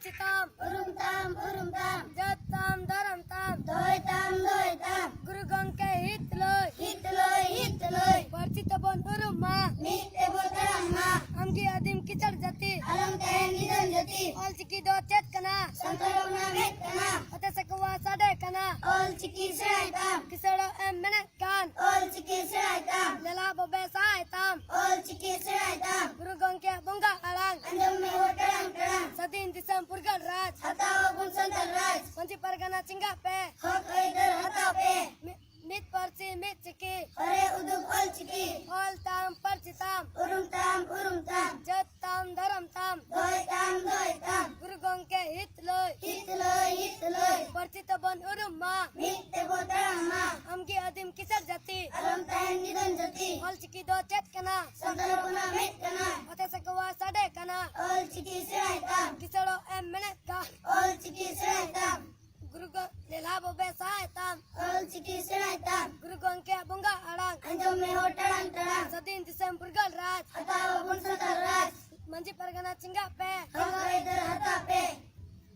परचिताम उरुम ताम जत्ताम धरम ताम दोय ताम गुरु गंगे हित हितलोय परचित बन उरुम मा मिते बोतरम्मा अमगी अदिम किचड़ जति अलम तैन निधन जति ऑल चिकी दो चेत कना संतलोना मेतना अते सकवा साडे कना ऑल चिकी सराय ताम किसड़ो एम मने कान ऑल चिकी सराय ताम लला बबे साय ताम ऑल चिकी सराय ताम गुरु गंगे बुंगा अलांग अंजम में हो टड़ांग सदीन दिसम पुरगल राज हताव गुण संतल राज पंची परगना चिंगा पे हक इधर हताव पे मित परची मित चिकी अरे उदुक ऑल चिकी ऑल ताम परचिताम उरुम ताम जत्ताम धरम ताम दोय ताम गुरु गंगे हित हितलोय परचित बन उरुम मा मिते बोतरम्मा अमगी अदिम किचड़ जति अलम तैन निधन जति ऑल चिकी दो चेत कना संतलोना मेतना अते सकवा साडे कना ऑल चिकी सराय ताम किसड़ो एम मने कान ऑल चिकी सराय ताम गुरु लला बबे साय ताम ऑल चिकी सराय ताम गुरु गंगे बुंगा अलांग अंजम में हो टड़ांग सदीन दिसम पुरगल राज हताव गुण संतल राज मंजी परगना चिंगा पे हक